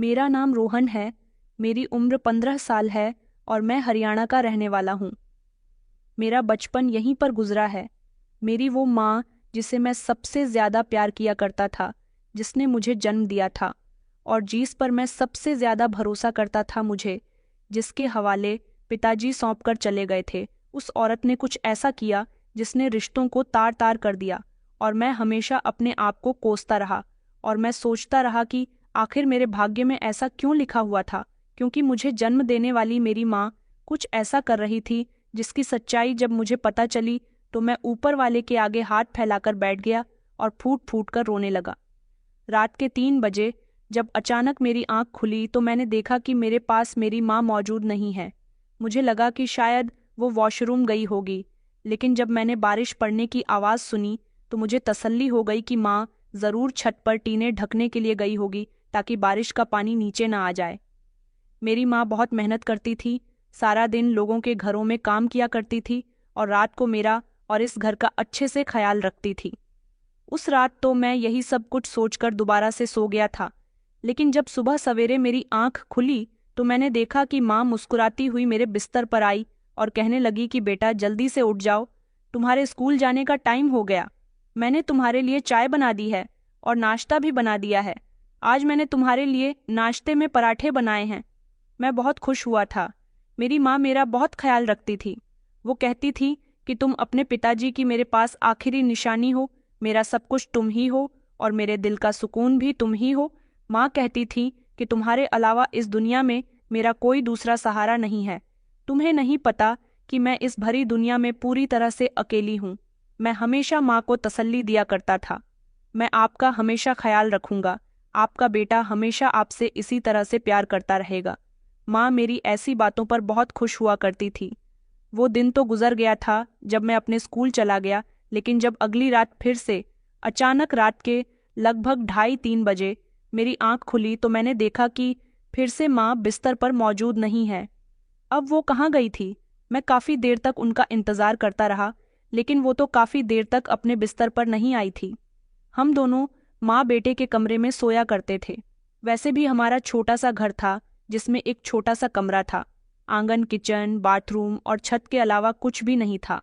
मेरा नाम रोहन है। मेरी उम्र 15 साल है और मैं हरियाणा का रहने वाला हूँ। मेरा बचपन यहीं पर गुजरा है। मेरी वो माँ जिसे मैं सबसे ज़्यादा प्यार किया करता था, जिसने मुझे जन्म दिया था और जिस पर मैं सबसे ज़्यादा भरोसा करता था, मुझे जिसके हवाले पिताजी सौंप कर चले गए थे, उस औरत ने कुछ ऐसा किया जिसने रिश्तों को तार तार कर दिया। और मैं हमेशा अपने आप को कोसता रहा और मैं सोचता रहा कि आखिर मेरे भाग्य में ऐसा क्यों लिखा हुआ था, क्योंकि मुझे जन्म देने वाली मेरी माँ कुछ ऐसा कर रही थी जिसकी सच्चाई जब मुझे पता चली तो मैं ऊपर वाले के आगे हाथ फैलाकर बैठ गया और फूट फूट कर रोने लगा। रात के 3 बजे जब अचानक मेरी आंख खुली तो मैंने देखा कि मेरे पास मेरी माँ मौजूद नहीं है। मुझे लगा कि शायद वो वॉशरूम गई होगी, लेकिन जब मैंने बारिश पड़ने की आवाज़ सुनी तो मुझे तसल्ली हो गई कि माँ ज़रूर छत पर टीने ढकने के लिए गई होगी ताकि बारिश का पानी नीचे ना आ जाए। मेरी माँ बहुत मेहनत करती थी, सारा दिन लोगों के घरों में काम किया करती थी और रात को मेरा और इस घर का अच्छे से ख्याल रखती थी। उस रात तो मैं यही सब कुछ सोचकर दोबारा से सो गया था, लेकिन जब सुबह सवेरे मेरी आंख खुली तो मैंने देखा कि माँ मुस्कुराती हुई मेरे बिस्तर पर आई और कहने लगी कि बेटा जल्दी से उठ जाओ, तुम्हारे स्कूल जाने का टाइम हो गया। मैंने तुम्हारे लिए चाय बना दी है और नाश्ता भी बना दिया है। आज मैंने तुम्हारे लिए नाश्ते में पराठे बनाए हैं। मैं बहुत खुश हुआ था। मेरी माँ मेरा बहुत ख्याल रखती थी। वो कहती थी कि तुम अपने पिताजी की मेरे पास आखिरी निशानी हो, मेरा सब कुछ तुम ही हो और मेरे दिल का सुकून भी तुम ही हो। माँ कहती थी कि तुम्हारे अलावा इस दुनिया में मेरा कोई दूसरा सहारा नहीं है। तुम्हें नहीं पता कि मैं इस भरी दुनिया में पूरी तरह से अकेली हूँ। मैं हमेशा माँ को तसल्ली दिया करता था, मैं आपका हमेशा ख्याल रखूंगा, आपका बेटा हमेशा आपसे इसी तरह से प्यार करता रहेगा। माँ मेरी ऐसी बातों पर बहुत खुश हुआ करती थी। वो दिन तो गुजर गया था जब मैं अपने स्कूल चला गया, लेकिन जब अगली रात फिर से अचानक रात के लगभग 2:30-3 बजे मेरी आंख खुली तो मैंने देखा कि फिर से माँ बिस्तर पर मौजूद नहीं है। अब वो कहाँ गई थी? मैं काफ़ी देर तक उनका इंतज़ार करता रहा, लेकिन वो तो काफ़ी देर तक अपने बिस्तर पर नहीं आई थी। हम दोनों माँ बेटे के कमरे में सोया करते थे। वैसे भी हमारा छोटा सा घर था जिसमें एक छोटा सा कमरा था। आंगन, किचन, बाथरूम और छत के अलावा कुछ भी नहीं था।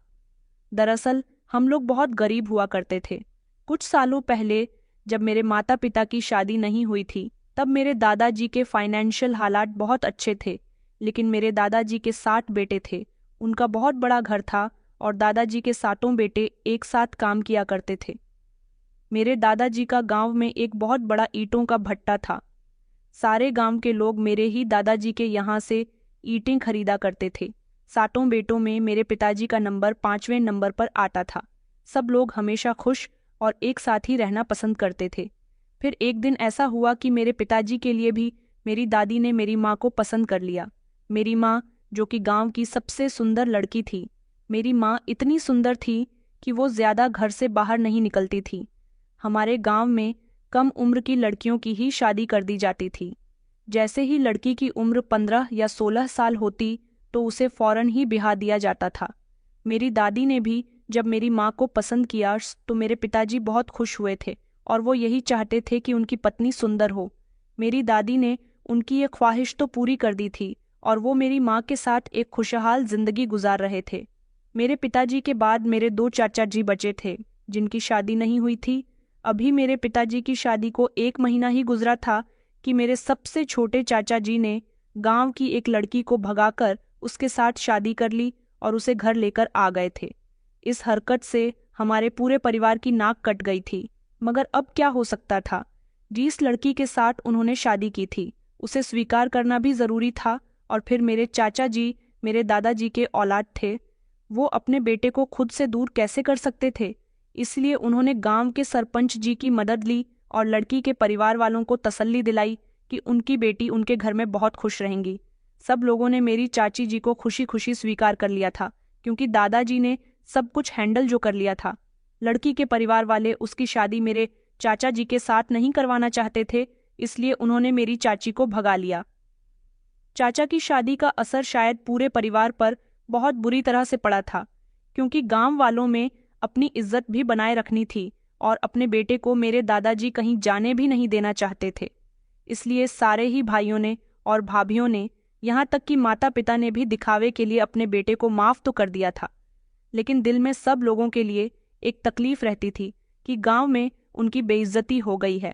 दरअसल हम लोग बहुत गरीब हुआ करते थे। कुछ सालों पहले जब मेरे माता पिता की शादी नहीं हुई थी तब मेरे दादाजी के फाइनेंशियल हालात बहुत अच्छे थे, लेकिन मेरे दादाजी के 60 बेटे थे। उनका बहुत बड़ा घर था और दादाजी के 60 बेटे एक साथ काम किया करते थे। मेरे दादाजी का गांव में एक बहुत बड़ा ईंटों का भट्टा था। सारे गांव के लोग मेरे ही दादाजी के यहाँ से ईंटें खरीदा करते थे। 60 बेटों में मेरे पिताजी का नंबर 5वें नंबर पर आता था। सब लोग हमेशा खुश और एक साथ ही रहना पसंद करते थे। फिर एक दिन ऐसा हुआ कि मेरे पिताजी के लिए भी मेरी दादी ने मेरी माँ को पसंद कर लिया। मेरी माँ, जो कि गांव की सबसे सुंदर लड़की थी। मेरी माँ इतनी सुंदर थी कि वो ज़्यादा घर से बाहर नहीं निकलती थी। हमारे गांव में कम उम्र की लड़कियों की ही शादी कर दी जाती थी। जैसे ही लड़की की उम्र 15 या 16 साल होती तो उसे फौरन ही ब्याह दिया जाता था। मेरी दादी ने भी जब मेरी माँ को पसंद किया तो मेरे पिताजी बहुत खुश हुए थे और वो यही चाहते थे कि उनकी पत्नी सुंदर हो। मेरी दादी ने उनकी ये ख्वाहिश तो पूरी कर दी थी और वो मेरी माँ के साथ एक खुशहाल जिंदगी गुजार रहे थे। मेरे पिताजी के बाद मेरे 2 चाचा जी बचे थे जिनकी शादी नहीं हुई थी। अभी मेरे पिताजी की शादी को 1 महीना ही गुजरा था कि मेरे सबसे छोटे चाचा जी ने गांव की एक लड़की को भगाकर उसके साथ शादी कर ली और उसे घर लेकर आ गए थे। इस हरकत से हमारे पूरे परिवार की नाक कट गई थी, मगर अब क्या हो सकता था। जिस लड़की के साथ उन्होंने शादी की थी उसे स्वीकार करना भी जरूरी था। और फिर मेरे चाचा जी मेरे दादाजी के औलाद थे, वो अपने बेटे को खुद से दूर कैसे कर सकते थे। इसलिए उन्होंने गांव के सरपंच जी की मदद ली और लड़की के परिवार वालों को तसल्ली दिलाई कि उनकी बेटी उनके घर में बहुत खुश रहेंगी। सब लोगों ने मेरी चाची जी को खुशी खुशी स्वीकार कर लिया था, क्योंकि दादाजी ने सब कुछ हैंडल जो कर लिया था। लड़की के परिवार वाले उसकी शादी मेरे चाचा जी के साथ नहीं करवाना चाहते थे, इसलिए उन्होंने मेरी चाची को भगा लिया। चाचा की शादी का असर शायद पूरे परिवार पर बहुत बुरी तरह से पड़ा था, क्योंकि गांव वालों में अपनी इज्जत भी बनाए रखनी थी और अपने बेटे को मेरे दादाजी कहीं जाने भी नहीं देना चाहते थे। इसलिए सारे ही भाइयों ने और भाभीियों ने, यहाँ तक कि माता पिता ने भी दिखावे के लिए अपने बेटे को माफ तो कर दिया था, लेकिन दिल में सब लोगों के लिए एक तकलीफ रहती थी कि गांव में उनकी बेइज्जती हो गई है।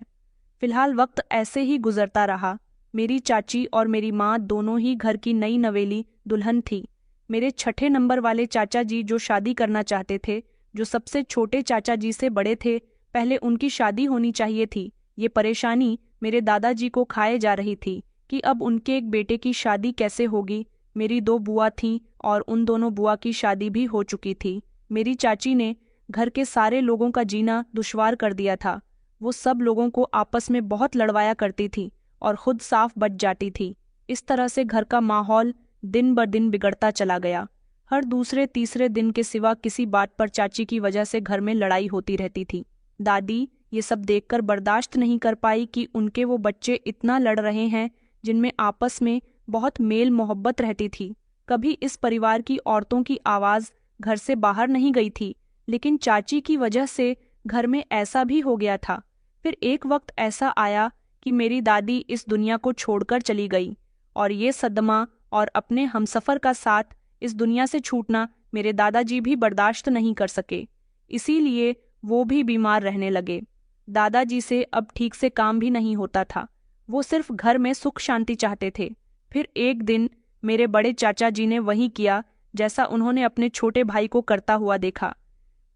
फिलहाल वक्त ऐसे ही गुजरता रहा। मेरी चाची और मेरी माँ दोनों ही घर की नई नवेली दुल्हन थी। मेरे छठे नंबर वाले चाचा जी जो शादी करना चाहते थे, जो सबसे छोटे चाचा जी से बड़े थे, पहले उनकी शादी होनी चाहिए थी। ये परेशानी मेरे दादाजी को खाए जा रही थी कि अब उनके एक बेटे की शादी कैसे होगी। मेरी 2 बुआ थीं और उन दोनों बुआ की शादी भी हो चुकी थी। मेरी चाची ने घर के सारे लोगों का जीना दुश्वार कर दिया था। वो सब लोगों को आपस में बहुत लड़वाया करती थी और खुद साफ बच जाती थी। इस तरह से घर का माहौल दिन ब दिन बिगड़ता चला गया। हर दूसरे तीसरे दिन के सिवा किसी बात पर चाची की वजह से घर में लड़ाई होती रहती थी। दादी ये सब देखकर बर्दाश्त नहीं कर पाई कि उनके वो बच्चे इतना लड़ रहे हैं जिनमें आपस में बहुत मेल मोहब्बत रहती थी। कभी इस परिवार की औरतों की आवाज़ घर से बाहर नहीं गई थी, लेकिन चाची की वजह से घर में ऐसा भी हो गया था। फिर एक वक्त ऐसा आया कि मेरी दादी इस दुनिया को छोड़कर चली गई, और ये सदमा और अपने हमसफ़र का साथ इस दुनिया से छूटना मेरे दादाजी भी बर्दाश्त नहीं कर सके। इसीलिए वो भी बीमार रहने लगे। दादाजी से अब ठीक से काम भी नहीं होता था। वो सिर्फ घर में सुख शांति चाहते थे। फिर एक दिन मेरे बड़े चाचा जी ने वही किया जैसा उन्होंने अपने छोटे भाई को करता हुआ देखा।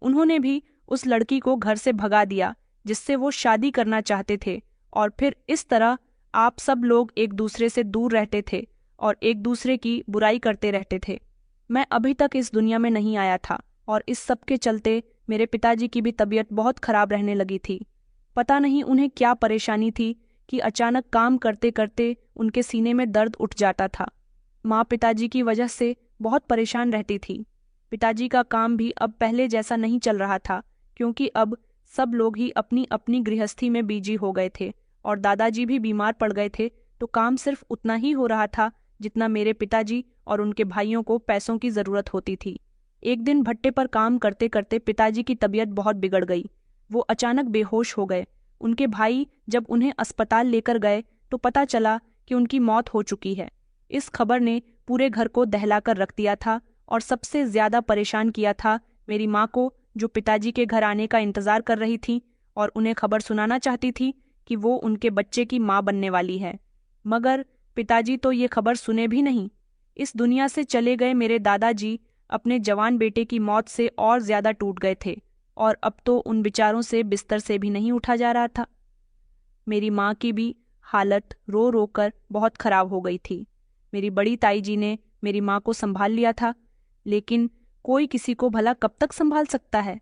उन्होंने भी उस लड़की को घर से भगा दिया जिससे वो शादी करना चाहते थे, और फिर इस तरह आप सब लोग एक दूसरे से दूर रहते थे और एक दूसरे की बुराई करते रहते थे। मैं अभी तक इस दुनिया में नहीं आया था और इस सब के चलते मेरे पिताजी की भी तबीयत बहुत खराब रहने लगी थी। पता नहीं उन्हें क्या परेशानी थी कि अचानक काम करते करते उनके सीने में दर्द उठ जाता था। माँ पिताजी की वजह से बहुत परेशान रहती थी। पिताजी का काम भी अब पहले जैसा नहीं चल रहा था, क्योंकि अब सब लोग ही अपनी अपनी गृहस्थी में बिजी हो गए थे और दादाजी भी बीमार पड़ गए थे, तो काम सिर्फ उतना ही हो रहा था जितना मेरे पिताजी और उनके भाइयों को पैसों की ज़रूरत होती थी। एक दिन भट्टे पर काम करते करते पिताजी की तबीयत बहुत बिगड़ गई। वो अचानक बेहोश हो गए। उनके भाई जब उन्हें अस्पताल लेकर गए तो पता चला कि उनकी मौत हो चुकी है। इस खबर ने पूरे घर को दहलाकर रख दिया था, और सबसे ज़्यादा परेशान किया था मेरी माँ को, जो पिताजी के घर आने का इंतज़ार कर रही थी और उन्हें खबर सुनाना चाहती थी कि वो उनके बच्चे की माँ बनने वाली है। मगर पिताजी तो ये खबर सुने भी नहीं। इस दुनिया से चले गए मेरे दादाजी अपने जवान बेटे की मौत से और ज़्यादा टूट गए थे, और अब तो उन बेचारों से बिस्तर से भी नहीं उठा जा रहा था। मेरी माँ की भी हालत रो रो कर बहुत खराब हो गई थी। मेरी बड़ी ताई जी ने मेरी माँ को संभाल लिया था, लेकिन कोई किसी को भला कब तक संभाल सकता है।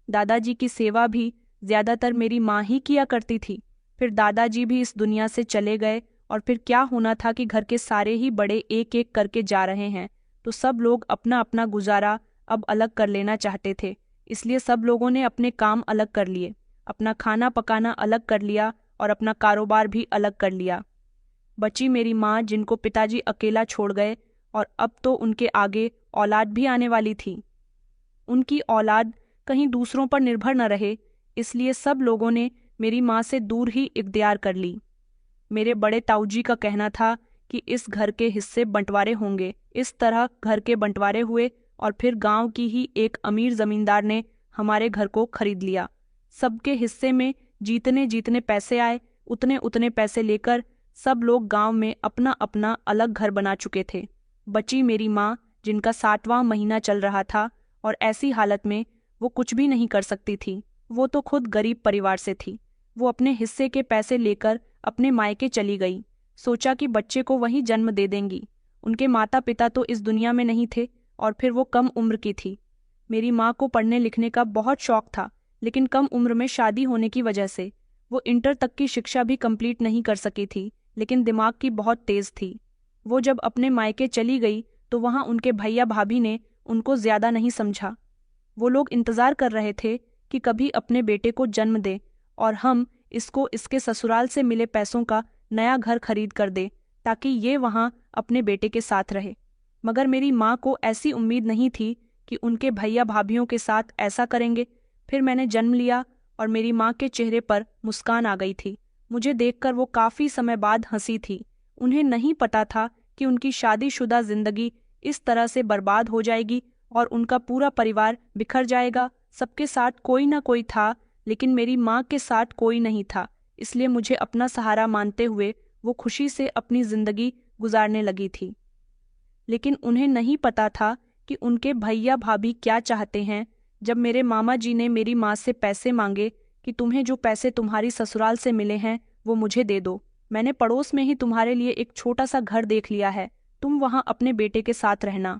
दादाजी की सेवा भी ज़्यादातर मेरी माँ ही किया करती थी। फिर दादाजी भी इस दुनिया से चले गए, और फिर क्या होना था कि घर के सारे ही बड़े एक एक करके जा रहे हैं, तो सब लोग अपना अपना गुजारा अब अलग कर लेना चाहते थे। इसलिए सब लोगों ने अपने काम अलग कर लिए, अपना खाना पकाना अलग कर लिया और अपना कारोबार भी अलग कर लिया। बची मेरी माँ, जिनको पिताजी अकेला छोड़ गए, और अब तो उनके आगे औलाद भी आने वाली थी। उनकी औलाद कहीं दूसरों पर निर्भर न रहे, इसलिए सब लोगों ने मेरी माँ से दूर ही इख्तियार कर ली। मेरे बड़े ताऊजी का कहना था कि इस घर के हिस्से बंटवारे होंगे। इस तरह घर के बंटवारे हुए, और फिर गांव की ही एक अमीर जमींदार ने हमारे घर को खरीद लिया। सबके हिस्से में जितने जितने पैसे आए, उतने उतने पैसे लेकर सब लोग गांव में अपना अपना अलग घर बना चुके थे। बची मेरी माँ, जिनका 7वां महीना चल रहा था, और ऐसी हालत में वो कुछ भी नहीं कर सकती थी। वो तो खुद गरीब परिवार से थी। वो अपने हिस्से के पैसे लेकर अपने मायके चली गई। सोचा कि बच्चे को वहीं जन्म दे देंगी। उनके माता पिता तो इस दुनिया में नहीं थे, और फिर वो कम उम्र की थी। मेरी माँ को पढ़ने लिखने का बहुत शौक था, लेकिन कम उम्र में शादी होने की वजह से वो इंटर तक की शिक्षा भी कंप्लीट नहीं कर सकी थी, लेकिन दिमाग की बहुत तेज थी। वो जब अपने मायके चली गई तो वहाँ उनके भैया भाभी ने उनको ज़्यादा नहीं समझा। वो लोग इंतज़ार कर रहे थे कि कभी अपने बेटे को जन्म दे और हम इसको इसके ससुराल से मिले पैसों का नया घर खरीद कर दे, ताकि ये वहाँ अपने बेटे के साथ रहे। मगर मेरी माँ को ऐसी उम्मीद नहीं थी कि उनके भैया भाभीयों के साथ ऐसा करेंगे। फिर मैंने जन्म लिया और मेरी माँ के चेहरे पर मुस्कान आ गई थी। मुझे देखकर वो काफी समय बाद हंसी थी। उन्हें नहीं पता था कि उनकी शादीशुदा जिंदगी इस तरह से बर्बाद हो जाएगी और उनका पूरा परिवार बिखर जाएगा। सबके साथ कोई ना कोई था, लेकिन मेरी माँ के साथ कोई नहीं था, इसलिए मुझे अपना सहारा मानते हुए वो खुशी से अपनी जिंदगी गुजारने लगी थी। लेकिन उन्हें नहीं पता था कि उनके भैया भाभी क्या चाहते हैं। जब मेरे मामा जी ने मेरी माँ से पैसे मांगे कि तुम्हें जो पैसे तुम्हारी ससुराल से मिले हैं वो मुझे दे दो, मैंने पड़ोस में ही तुम्हारे लिए एक छोटा सा घर देख लिया है, तुम वहां अपने बेटे के साथ रहना।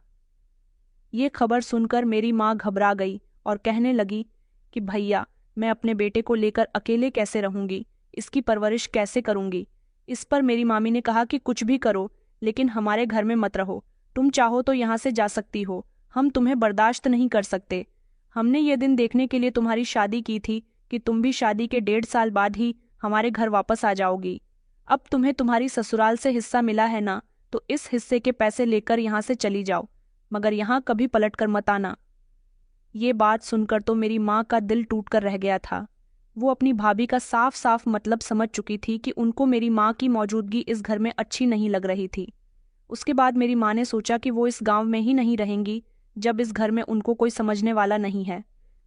ये खबर सुनकर मेरी माँ घबरा गई और कहने लगी कि भैया, मैं अपने बेटे को लेकर अकेले कैसे रहूंगी, इसकी परवरिश कैसे करूंगी। इस पर मेरी मामी ने कहा कि कुछ भी करो, लेकिन हमारे घर में मत रहो। तुम चाहो तो यहाँ से जा सकती हो, हम तुम्हें बर्दाश्त नहीं कर सकते। हमने ये दिन देखने के लिए तुम्हारी शादी की थी कि तुम भी शादी के 1.5 साल बाद ही हमारे घर वापस आ जाओगी। अब तुम्हें तुम्हारी ससुराल से हिस्सा मिला है ना, तो इस हिस्से के पैसे लेकर यहाँ से चली जाओ, मगर यहाँ कभी पलटकर मत आना। ये बात सुनकर तो मेरी माँ का दिल टूटकर रह गया था। वो अपनी भाभी का साफ साफ मतलब समझ चुकी थी कि उनको मेरी माँ की मौजूदगी इस घर में अच्छी नहीं लग रही थी। उसके बाद मेरी माँ ने सोचा कि वो इस गांव में ही नहीं रहेंगी जब इस घर में उनको कोई समझने वाला नहीं है।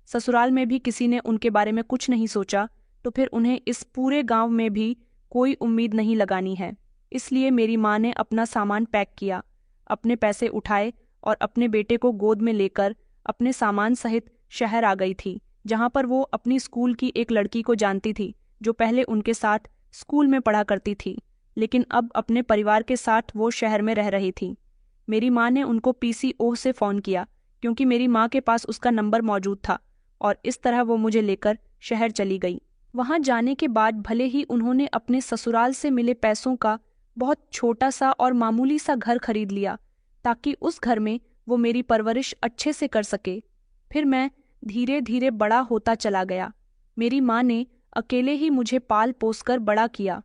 ससुराल में भी किसी ने उनके बारे में कुछ नहीं सोचा, तो फिर उन्हें इस पूरे गांव में भी कोई उम्मीद नहीं लगानी है। इसलिए मेरी माँ ने अपना सामान पैक किया, अपने पैसे उठाए और अपने बेटे को गोद में लेकर अपने सामान सहित शहर आ गई थी, जहाँ पर वो अपनी स्कूल की एक लड़की को जानती थी जो पहले उनके साथ स्कूल में पढ़ा करती थी, लेकिन अब अपने परिवार के साथ वो शहर में रह रही थी। मेरी माँ ने उनको पीसीओ से फ़ोन किया, क्योंकि मेरी माँ के पास उसका नंबर मौजूद था, और इस तरह वो मुझे लेकर शहर चली गई। वहाँ जाने के बाद भले ही उन्होंने अपने ससुराल से मिले पैसों का बहुत छोटा सा और मामूली सा घर खरीद लिया, ताकि उस घर में वो मेरी परवरिश अच्छे से कर सके। फिर मैं धीरे धीरे बड़ा होता चला गया। मेरी माँ ने अकेले ही मुझे पाल पोस कर बड़ा किया।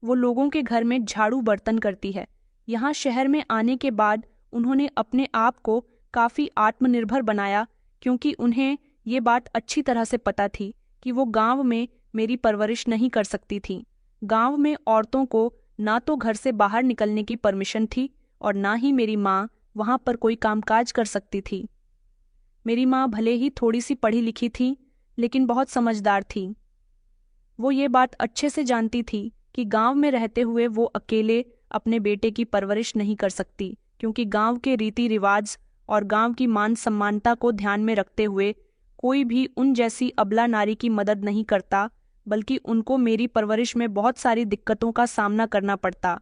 वो लोगों के घर में झाड़ू बर्तन करती है। यहाँ शहर में आने के बाद उन्होंने अपने आप को काफ़ी आत्मनिर्भर बनाया, क्योंकि उन्हें ये बात अच्छी तरह से पता थी कि वो गांव में मेरी परवरिश नहीं कर सकती थी। गांव में औरतों को ना तो घर से बाहर निकलने की परमिशन थी और ना ही मेरी माँ वहाँ पर कोई कामकाज कर सकती थी। मेरी माँ भले ही थोड़ी सी पढ़ी लिखी थी, लेकिन बहुत समझदार थी। वो ये बात अच्छे से जानती थी कि गांव में रहते हुए वो अकेले अपने बेटे की परवरिश नहीं कर सकती, क्योंकि गांव के रीति रिवाज और गांव की मान सम्मानता को ध्यान में रखते हुए कोई भी उन जैसी अबला नारी की मदद नहीं करता, बल्कि उनको मेरी परवरिश में बहुत सारी दिक्कतों का सामना करना पड़ता।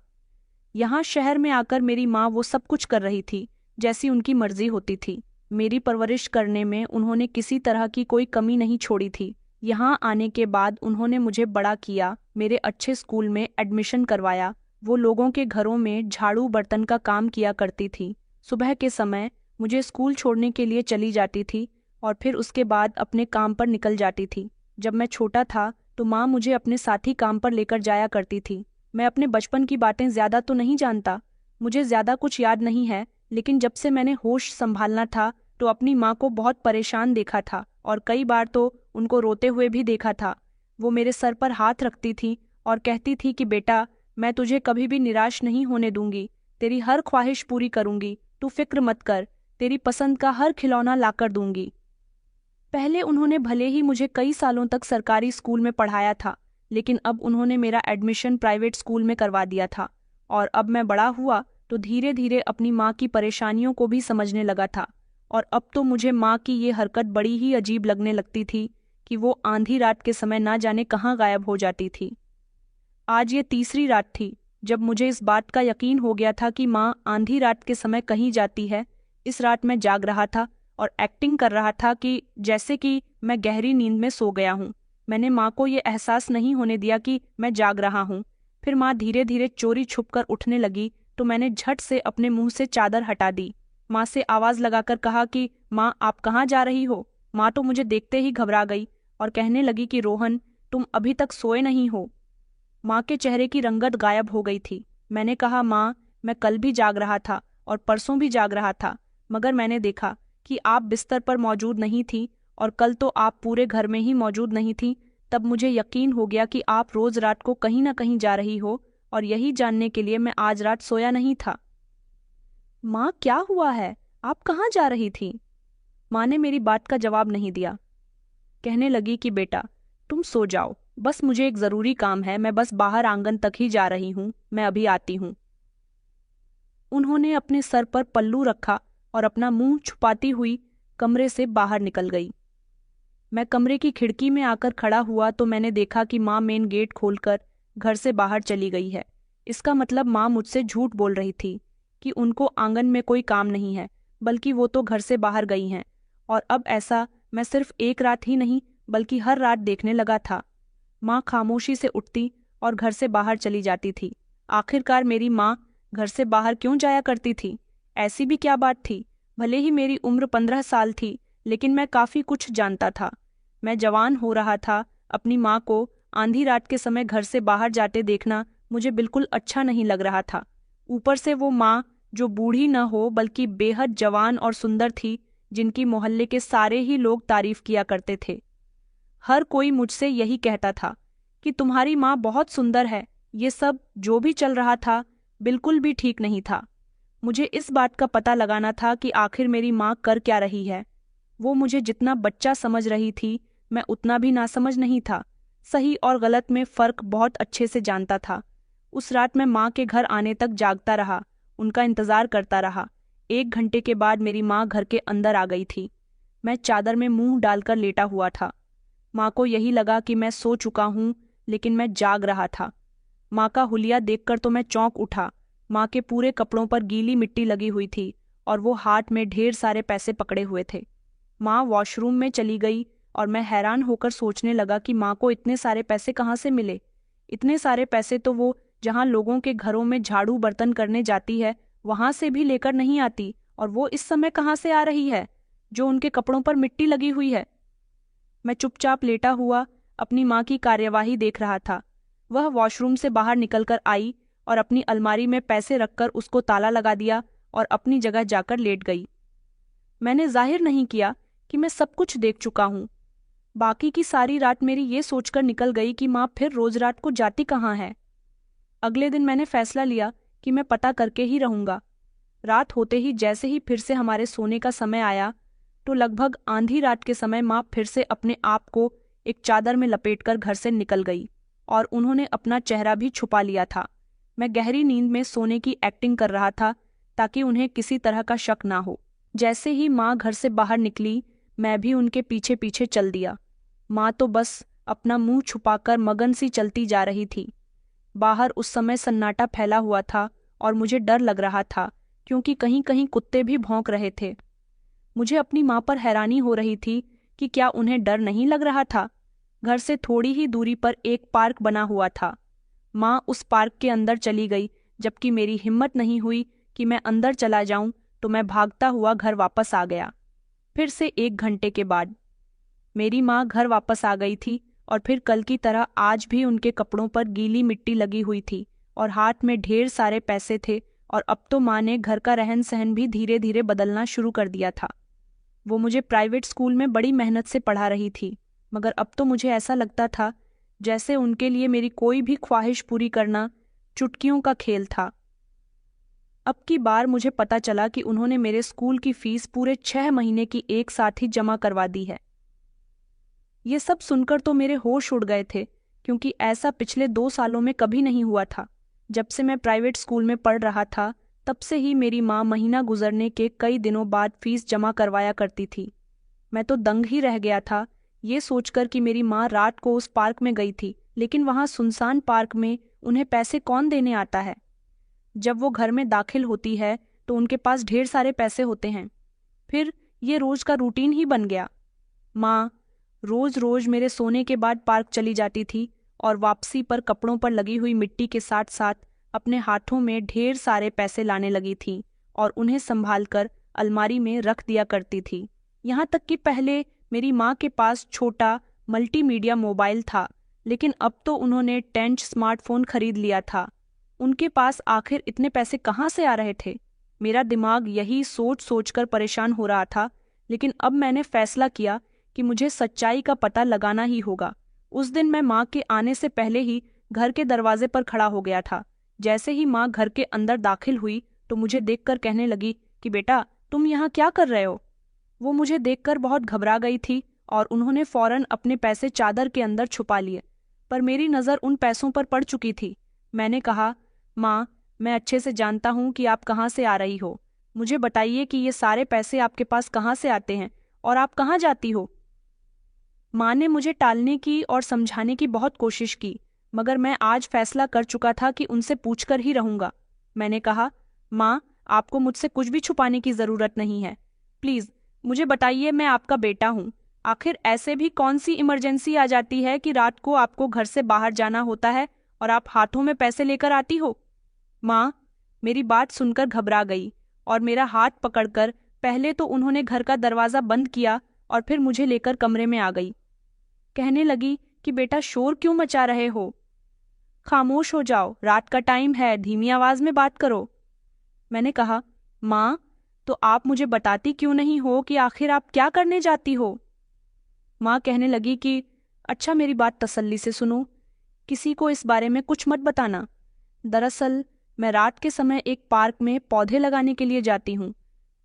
यहाँ शहर में आकर मेरी माँ वो सब कुछ कर रही थी जैसी उनकी मर्जी होती थी। मेरी परवरिश करने में उन्होंने किसी तरह की कोई कमी नहीं छोड़ी थी। यहाँ आने के बाद उन्होंने मुझे बड़ा किया, मेरे अच्छे स्कूल में एडमिशन करवाया। वो लोगों के घरों में झाड़ू बर्तन का काम किया करती थी। सुबह के समय मुझे स्कूल छोड़ने के लिए चली जाती थी और फिर उसके बाद अपने काम पर निकल जाती थी। जब मैं छोटा था तो माँ मुझे अपने साथ ही काम पर लेकर जाया करती थी। मैं अपने बचपन की बातें ज़्यादा तो नहीं जानता, मुझे ज़्यादा कुछ याद नहीं है, लेकिन जब से मैंने होश संभालना था तो अपनी माँ को बहुत परेशान देखा था और कई बार तो उनको रोते हुए भी देखा था। वो मेरे सर पर हाथ रखती थी और कहती थी कि बेटा, मैं तुझे कभी भी निराश नहीं होने दूंगी, तेरी हर ख्वाहिश पूरी करूंगी, तू फिक्र मत कर, तेरी पसंद का हर खिलौना लाकर दूंगी। पहले उन्होंने भले ही मुझे कई सालों तक सरकारी स्कूल में पढ़ाया था, लेकिन अब उन्होंने मेरा एडमिशन प्राइवेट स्कूल में करवा दिया था, और अब मैं बड़ा हुआ तो धीरे धीरे अपनी माँ की परेशानियों को भी समझने लगा था। और अब तो मुझे माँ की ये हरकत बड़ी ही अजीब लगने लगती थी कि वो आंधी रात के समय ना जाने कहाँ गायब हो जाती थी। आज ये तीसरी रात थी जब मुझे इस बात का यकीन हो गया था कि माँ आंधी रात के समय कहीं जाती है। इस रात मैं जाग रहा था और एक्टिंग कर रहा था कि जैसे कि मैं गहरी नींद में सो गया हूँ। मैंने माँ को ये एहसास नहीं होने दिया कि मैं जाग रहा हूँ। फिर माँ धीरे धीरे चोरी छुपकर उठने लगी तो मैंने झट से अपने मुंह से चादर हटा दी। माँ से आवाज़ लगाकर कहा कि माँ, आप कहाँ जा रही हो। माँ तो मुझे देखते ही घबरा गई और कहने लगी कि रोहन, तुम अभी तक सोए नहीं हो। माँ के चेहरे की रंगत गायब हो गई थी। मैंने कहा, माँ, मैं कल भी जाग रहा था और परसों भी जाग रहा था, मगर मैंने देखा कि आप बिस्तर पर मौजूद नहीं थी और कल तो आप पूरे घर में ही मौजूद नहीं थी, तब मुझे यकीन हो गया कि आप रोज रात को कहीं ना कहीं जा रही हो, और यही जानने के लिए मैं आज रात सोया नहीं था। माँ, क्या हुआ है? आप कहाँ जा रही थी? माँ ने मेरी बात का जवाब नहीं दिया। कहने लगी कि बेटा, तुम सो जाओ, बस मुझे एक जरूरी काम है, मैं बस बाहर आंगन तक ही जा रही हूँ, मैं अभी आती हूँ। उन्होंने अपने सर पर पल्लू रखा और अपना मुंह छुपाती हुई कमरे से बाहर निकल गई। मैं कमरे की खिड़की में आकर खड़ा हुआ तो मैंने देखा कि माँ मेन गेट खोलकर घर से बाहर चली गई है। इसका मतलब माँ मुझसे झूठ बोल रही थी कि उनको आंगन में कोई काम नहीं है, बल्कि वो तो घर से बाहर गई हैं। और अब ऐसा मैं सिर्फ एक रात ही नहीं बल्कि हर रात देखने लगा था। माँ खामोशी से उठती और घर से बाहर चली जाती थी। आखिरकार मेरी माँ घर से बाहर क्यों जाया करती थी? ऐसी भी क्या बात थी? भले ही मेरी उम्र 15 साल थी, लेकिन मैं काफी कुछ जानता था। मैं जवान हो रहा था। अपनी माँ को आंधी रात के समय घर से बाहर जाते देखना मुझे बिल्कुल अच्छा नहीं लग रहा था। ऊपर से वो माँ जो बूढ़ी न हो बल्कि बेहद जवान और सुंदर थी, जिनकी मोहल्ले के सारे ही लोग तारीफ किया करते थे। हर कोई मुझसे यही कहता था कि तुम्हारी माँ बहुत सुंदर है। ये सब जो भी चल रहा था बिल्कुल भी ठीक नहीं था। मुझे इस बात का पता लगाना था कि आखिर मेरी माँ कर क्या रही है। वो मुझे जितना बच्चा समझ रही थी, मैं उतना भी नासमझ नहीं था। सही और गलत में फर्क बहुत अच्छे से जानता था। उस रात मैं माँ के घर आने तक जागता रहा, उनका इंतजार करता रहा। 1 घंटे के बाद मेरी माँ घर के अंदर आ गई थी। मैं चादर में मुंह डालकर लेटा हुआ था। माँ को यही लगा कि मैं सो चुका हूँ, लेकिन मैं जाग रहा था। माँ का हुलिया देखकर तो मैं चौंक उठा। माँ के पूरे कपड़ों पर गीली मिट्टी लगी हुई थी और वो हाथ में ढेर सारे पैसे पकड़े हुए थे। माँ वॉशरूम में चली गई और मैं हैरान होकर सोचने लगा कि माँ को इतने सारे पैसे कहाँ से मिले। इतने सारे पैसे तो वो जहाँ लोगों के घरों में झाड़ू बर्तन करने जाती है वहां से भी लेकर नहीं आती, और वो इस समय कहाँ से आ रही है जो उनके कपड़ों पर मिट्टी लगी हुई है। मैं चुपचाप लेटा हुआ अपनी माँ की कार्यवाही देख रहा था। वह वॉशरूम से बाहर निकलकर आई और अपनी अलमारी में पैसे रखकर उसको ताला लगा दिया और अपनी जगह जाकर लेट गई। मैंने जाहिर नहीं किया कि मैं सब कुछ देख चुका हूँ। बाकी की सारी रात मेरी ये सोचकर निकल गई कि माँ फिर रोज रात को जाती कहाँ है। अगले दिन मैंने फैसला लिया कि मैं पता करके ही रहूंगा। रात होते ही जैसे ही फिर से हमारे सोने का समय आया, तो लगभग आंधी रात के समय माँ फिर से अपने आप को एक चादर में लपेटकर घर से निकल गई और उन्होंने अपना चेहरा भी छुपा लिया था। मैं गहरी नींद में सोने की एक्टिंग कर रहा था ताकि उन्हें किसी तरह का शक ना हो। जैसे ही माँ घर से बाहर निकली, मैं भी उनके पीछे पीछे चल दिया। माँ तो बस अपना मुंह छुपाकर मगन सी चलती जा रही थी। बाहर उस समय सन्नाटा फैला हुआ था और मुझे डर लग रहा था, क्योंकि कहीं कहीं कुत्ते भी भौंक रहे थे। मुझे अपनी माँ पर हैरानी हो रही थी कि क्या उन्हें डर नहीं लग रहा था। घर से थोड़ी ही दूरी पर एक पार्क बना हुआ था। माँ उस पार्क के अंदर चली गई, जबकि मेरी हिम्मत नहीं हुई कि मैं अंदर चला जाऊं, तो मैं भागता हुआ घर वापस आ गया। फिर से 1 घंटे के बाद मेरी माँ घर वापस आ गई थी और फिर कल की तरह आज भी उनके कपड़ों पर गीली मिट्टी लगी हुई थी और हाथ में ढेर सारे पैसे थे। और अब तो माँ ने घर का रहन सहन भी धीरे धीरे बदलना शुरू कर दिया था। वो मुझे प्राइवेट स्कूल में बड़ी मेहनत से पढ़ा रही थी, मगर अब तो मुझे ऐसा लगता था जैसे उनके लिए मेरी कोई भी ख्वाहिश पूरी करना चुटकियों का खेल था। अब की बार मुझे पता चला कि उन्होंने मेरे स्कूल की फीस पूरे 6 महीने की एक साथ ही जमा करवा दी है। ये सब सुनकर तो मेरे होश उड़ गए थे, क्योंकि ऐसा पिछले 2 सालों में कभी नहीं हुआ था। जब से मैं प्राइवेट स्कूल में पढ़ रहा था, तब से ही मेरी माँ महीना गुजरने के कई दिनों बाद फीस जमा करवाया करती थी। मैं तो दंग ही रह गया था ये सोचकर कि मेरी माँ रात को उस पार्क में गई थी, लेकिन वहाँ सुनसान पार्क में उन्हें पैसे कौन देने आता है? जब वो घर में दाखिल होती है तो उनके पास ढेर सारे पैसे होते हैं। फिर ये रोज का रूटीन ही बन गया। माँ रोज रोज मेरे सोने के बाद पार्क चली जाती थी और वापसी पर कपड़ों पर लगी हुई मिट्टी के साथ साथ अपने हाथों में ढेर सारे पैसे लाने लगी थी और उन्हें संभालकर अलमारी में रख दिया करती थी। यहाँ तक कि पहले मेरी माँ के पास छोटा मल्टीमीडिया मोबाइल था, लेकिन अब तो उन्होंने 10 स्मार्टफोन खरीद लिया था। उनके पास आखिर इतने पैसे कहाँ से आ रहे थे? मेरा दिमाग यही सोच सोचकर परेशान हो रहा था, लेकिन अब मैंने फैसला किया कि मुझे सच्चाई का पता लगाना ही होगा। उस दिन मैं माँ के आने से पहले ही घर के दरवाजे पर खड़ा हो गया था। जैसे ही माँ घर के अंदर दाखिल हुई तो मुझे देखकर कहने लगी कि बेटा, तुम यहाँ क्या कर रहे हो। वो मुझे देखकर बहुत घबरा गई थी और उन्होंने फौरन अपने पैसे चादर के अंदर छुपा लिए, पर मेरी नज़र उन पैसों पर पड़ चुकी थी। मैंने कहा, माँ, मैं अच्छे से जानता हूँ कि आप कहाँ से आ रही हो। मुझे बताइए कि ये सारे पैसे आपके पास कहाँ से आते हैं और आप कहाँ जाती हो। माँ ने मुझे टालने की और समझाने की बहुत कोशिश की, मगर मैं आज फैसला कर चुका था कि उनसे पूछकर ही रहूंगा। मैंने कहा, माँ, आपको मुझसे कुछ भी छुपाने की ज़रूरत नहीं है। प्लीज़ मुझे बताइए, मैं आपका बेटा हूँ। आखिर ऐसे भी कौन सी इमरजेंसी आ जाती है कि रात को आपको घर से बाहर जाना होता है और आप हाथों में पैसे लेकर आती हो। माँ मेरी बात सुनकर घबरा गई और मेरा हाथ पकड़कर पहले तो उन्होंने घर का दरवाज़ा बंद किया और फिर मुझे लेकर कमरे में आ गई। कहने लगी कि बेटा, शोर क्यों मचा रहे हो। खामोश हो जाओ, रात का टाइम है, धीमी आवाज में बात करो। मैंने कहा, माँ, तो आप मुझे बताती क्यों नहीं हो कि आखिर आप क्या करने जाती हो। माँ कहने लगी कि अच्छा, मेरी बात तसल्ली से सुनो, किसी को इस बारे में कुछ मत बताना। दरअसल मैं रात के समय एक पार्क में पौधे लगाने के लिए जाती हूँ,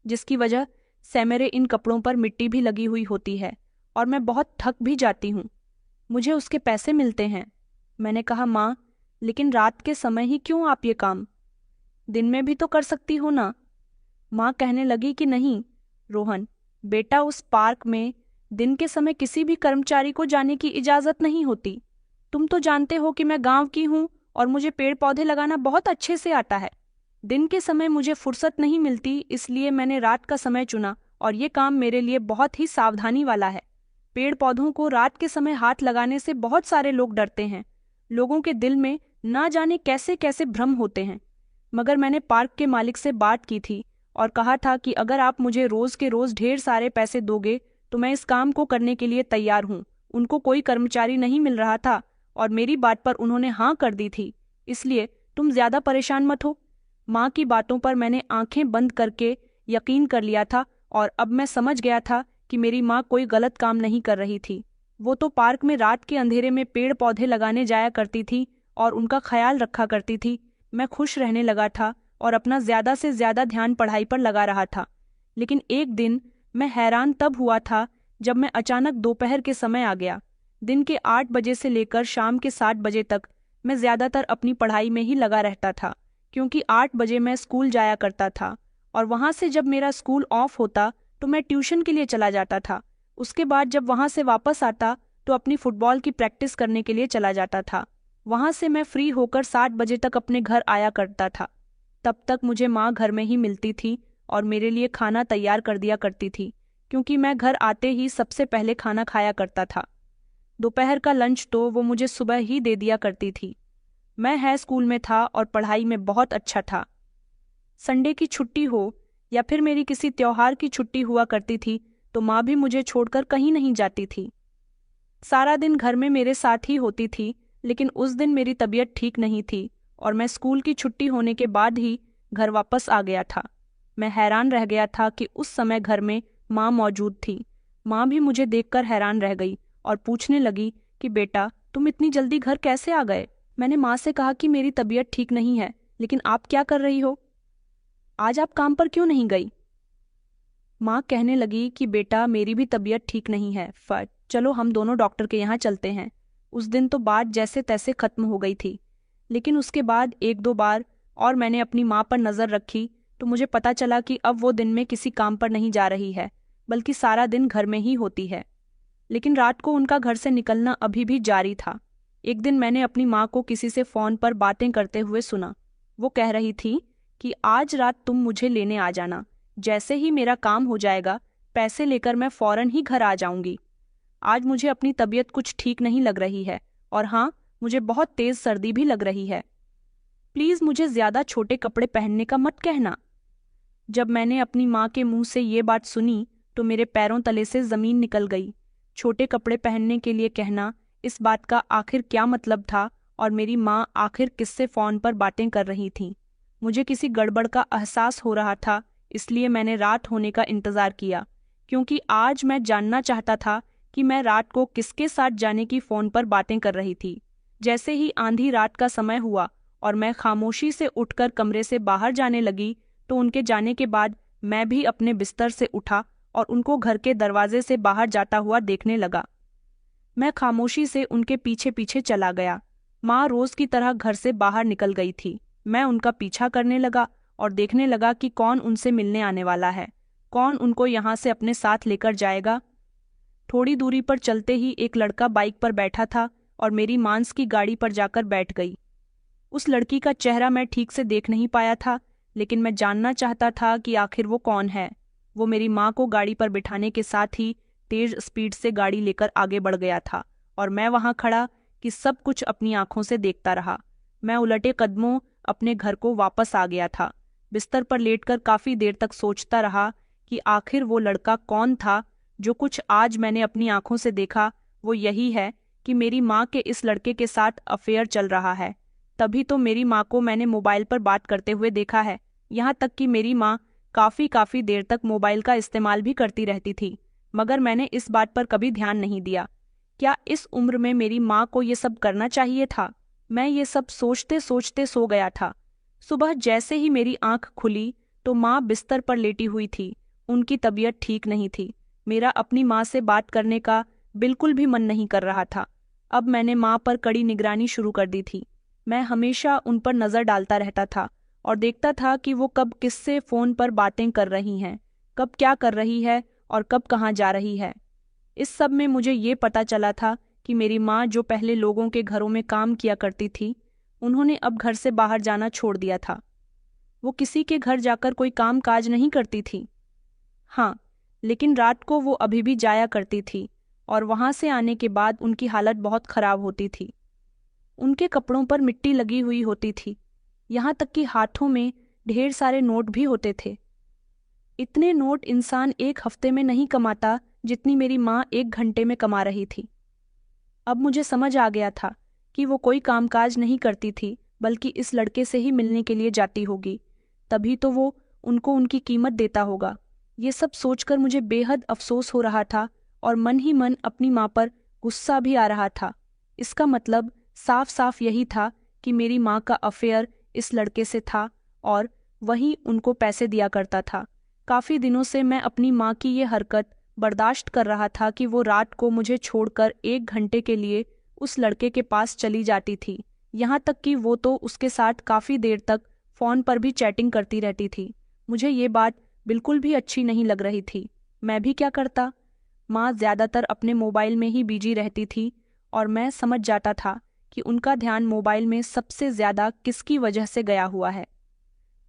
जिसकी वजह से मेरे इन कपड़ों पर मिट्टी भी लगी हुई होती है और मैं बहुत थक भी जाती हूँ। मुझे उसके पैसे मिलते हैं। मैंने कहा, माँ, लेकिन रात के समय ही क्यों आप ये काम, दिन में भी तो कर सकती हो ना। माँ कहने लगी कि नहीं रोहन बेटा, उस पार्क में दिन के समय किसी भी कर्मचारी को जाने की इजाज़त नहीं होती। तुम तो जानते हो कि मैं गांव की हूँ और मुझे पेड़ पौधे लगाना बहुत अच्छे से आता है। दिन के समय मुझे फुर्सत नहीं मिलती, इसलिए मैंने रात का समय चुना और ये काम मेरे लिए बहुत ही सावधानी वाला है। पेड़ पौधों को रात के समय हाथ लगाने से बहुत सारे लोग डरते हैं। लोगों के दिल में ना जाने कैसे कैसे भ्रम होते हैं। मगर मैंने पार्क के मालिक से बात की थी और कहा था कि अगर आप मुझे रोज के रोज ढेर सारे पैसे दोगे तो मैं इस काम को करने के लिए तैयार हूँ। उनको कोई कर्मचारी नहीं मिल रहा था और मेरी बात पर उन्होंने हाँ कर दी थी, इसलिए तुम ज्यादा परेशान मत हो। माँ की बातों पर मैंने आंखें बंद करके यकीन कर लिया था और अब मैं समझ गया था कि मेरी माँ कोई गलत काम नहीं कर रही थी। वो तो पार्क में रात के अंधेरे में पेड़ पौधे लगाने जाया करती थी और उनका ख्याल रखा करती थी। मैं खुश रहने लगा था और अपना ज्यादा से ज्यादा ध्यान पढ़ाई पर लगा रहा था। लेकिन एक दिन मैं हैरान तब हुआ था जब मैं अचानक दोपहर के समय आ गया। दिन के 8 बजे से लेकर शाम के 7 बजे तक मैं ज्यादातर अपनी पढ़ाई में ही लगा रहता था, क्योंकि 8 बजे मैं स्कूल जाया करता था और वहां से जब मेरा स्कूल ऑफ होता तो मैं ट्यूशन के लिए चला जाता था। उसके बाद जब वहां से वापस आता तो अपनी फुटबॉल की प्रैक्टिस करने के लिए चला जाता था। वहां से मैं फ्री होकर 7 बजे तक अपने घर आया करता था। तब तक मुझे माँ घर में ही मिलती थी और मेरे लिए खाना तैयार कर दिया करती थी, क्योंकि मैं घर आते ही सबसे पहले खाना खाया करता था। दोपहर का लंच तो वो मुझे सुबह ही दे दिया करती थी। मैं हाई स्कूल में था और पढ़ाई में बहुत अच्छा था। संडे की छुट्टी हो या फिर मेरी किसी त्योहार की छुट्टी हुआ करती थी तो माँ भी मुझे छोड़कर कहीं नहीं जाती थी। सारा दिन घर में मेरे साथ ही होती थी, लेकिन उस दिन मेरी तबीयत ठीक नहीं थी और मैं स्कूल की छुट्टी होने के बाद ही घर वापस आ गया था। मैं हैरान रह गया था कि उस समय घर में माँ मौजूद थी। माँ भी मुझे देखकर हैरान रह गई और पूछने लगी कि बेटा, तुम इतनी जल्दी घर कैसे आ गए। मैंने माँ से कहा कि मेरी तबीयत ठीक नहीं है, लेकिन आप क्या कर रही हो, आज आप काम पर क्यों नहीं गई। माँ कहने लगी कि बेटा, मेरी भी तबीयत ठीक नहीं है, चलो हम दोनों डॉक्टर के यहाँ चलते हैं। उस दिन तो बात जैसे तैसे खत्म हो गई थी, लेकिन उसके बाद 1-2 बार और मैंने अपनी माँ पर नज़र रखी तो मुझे पता चला कि अब वो दिन में किसी काम पर नहीं जा रही है, बल्कि सारा दिन घर में ही होती है। लेकिन रात को उनका घर से निकलना अभी भी जारी था। एक दिन मैंने अपनी माँ को किसी से फ़ोन पर बातें करते हुए सुना। वो कह रही थी कि आज रात तुम मुझे लेने आ जाना, जैसे ही मेरा काम हो जाएगा पैसे लेकर मैं फ़ौरन ही घर आ जाऊंगी। आज मुझे अपनी तबीयत कुछ ठीक नहीं लग रही है और हाँ, मुझे बहुत तेज़ सर्दी भी लग रही है। प्लीज़ मुझे ज़्यादा छोटे कपड़े पहनने का मत कहना। जब मैंने अपनी माँ के मुंह से ये बात सुनी तो मेरे पैरों तले से ज़मीन निकल गई। छोटे कपड़े पहनने के लिए कहना, इस बात का आखिर क्या मतलब था और मेरी माँ आखिर किससे फ़ोन पर बातें कर रही थी। मुझे किसी गड़बड़ का एहसास हो रहा था, इसलिए मैंने रात होने का इंतज़ार किया, क्योंकि आज मैं जानना चाहता था कि मैं रात को किसके साथ जाने की फ़ोन पर बातें कर रही थी। जैसे ही आंधी रात का समय हुआ और मैं खामोशी से उठकर कमरे से बाहर जाने लगी, तो उनके जाने के बाद मैं भी अपने बिस्तर से उठा और उनको घर के दरवाजे से बाहर जाता हुआ देखने लगा। मैं खामोशी से उनके पीछे पीछे चला गया। माँ रोज की तरह घर से बाहर निकल गई थी। मैं उनका पीछा करने लगा और देखने लगा कि कौन उनसे मिलने आने वाला है, कौन उनको यहाँ से अपने साथ लेकर जाएगा। थोड़ी दूरी पर चलते ही एक लड़का बाइक पर बैठा था और मेरी मांस की गाड़ी पर जाकर बैठ गई। उस लड़की का चेहरा मैं ठीक से देख नहीं पाया था, लेकिन मैं जानना चाहता था कि आखिर वो कौन है। वो मेरी माँ को गाड़ी पर बिठाने के साथ ही तेज स्पीड से गाड़ी लेकर आगे बढ़ गया था और मैं वहां खड़ा कि सब कुछ अपनी आंखों से देखता रहा। मैं उलटे कदमों अपने घर को वापस आ गया था। बिस्तर पर लेटकर काफी देर तक सोचता रहा कि आखिर वो लड़का कौन था। जो कुछ आज मैंने अपनी आंखों से देखा वो यही है कि मेरी माँ के इस लड़के के साथ अफेयर चल रहा है। तभी तो मेरी माँ को मैंने मोबाइल पर बात करते हुए देखा है। यहाँ तक कि मेरी माँ काफी देर तक मोबाइल का इस्तेमाल भी करती रहती थी, मगर मैंने इस बात पर कभी ध्यान नहीं दिया। क्या इस उम्र में मेरी माँ को ये सब करना चाहिए था? मैं ये सब सोचते सोचते सो गया था। सुबह जैसे ही मेरी आंख खुली तो माँ बिस्तर पर लेटी हुई थी। उनकी तबीयत ठीक नहीं थी। मेरा अपनी माँ से बात करने का बिल्कुल भी मन नहीं कर रहा था। अब मैंने माँ पर कड़ी निगरानी शुरू कर दी थी। मैं हमेशा उन पर नज़र डालता रहता था और देखता था कि वो कब किससे फ़ोन पर बातें कर रही हैं, कब क्या कर रही है और कब कहाँ जा रही है। इस सब में मुझे ये पता चला था कि मेरी माँ, जो पहले लोगों के घरों में काम किया करती थी, उन्होंने अब घर से बाहर जाना छोड़ दिया था। वो किसी के घर जाकर कोई काम काज नहीं करती थी। हाँ, लेकिन रात को वो अभी भी जाया करती थी और वहाँ से आने के बाद उनकी हालत बहुत खराब होती थी। उनके कपड़ों पर मिट्टी लगी हुई होती थी, यहाँ तक कि हाथों में ढेर सारे नोट भी होते थे। इतने नोट इंसान एक हफ्ते में नहीं कमाता जितनी मेरी माँ एक घंटे में कमा रही थी। अब मुझे समझ आ गया था कि वो कोई कामकाज नहीं करती थी, बल्कि इस लड़के से ही मिलने के लिए जाती होगी। तभी तो वो उनको उनकी कीमत देता होगा। ये सब सोचकर मुझे बेहद अफसोस हो रहा था और मन ही मन अपनी माँ पर गुस्सा भी आ रहा था। इसका मतलब साफ साफ यही था कि मेरी माँ का अफेयर इस लड़के से था और वही उनको पैसे दिया करता था। काफी दिनों से मैं अपनी माँ की ये हरकत बर्दाश्त कर रहा था कि वो रात को मुझे छोड़कर एक घंटे के लिए उस लड़के के पास चली जाती थी। यहाँ तक कि वो तो उसके साथ काफी देर तक फोन पर भी चैटिंग करती रहती थी। मुझे ये बात बिल्कुल भी अच्छी नहीं लग रही थी। मैं भी क्या करता? माँ ज्यादातर अपने मोबाइल में ही बिजी रहती थी और मैं समझ जाता था कि उनका ध्यान मोबाइल में सबसे ज्यादा किसकी वजह से गया हुआ है।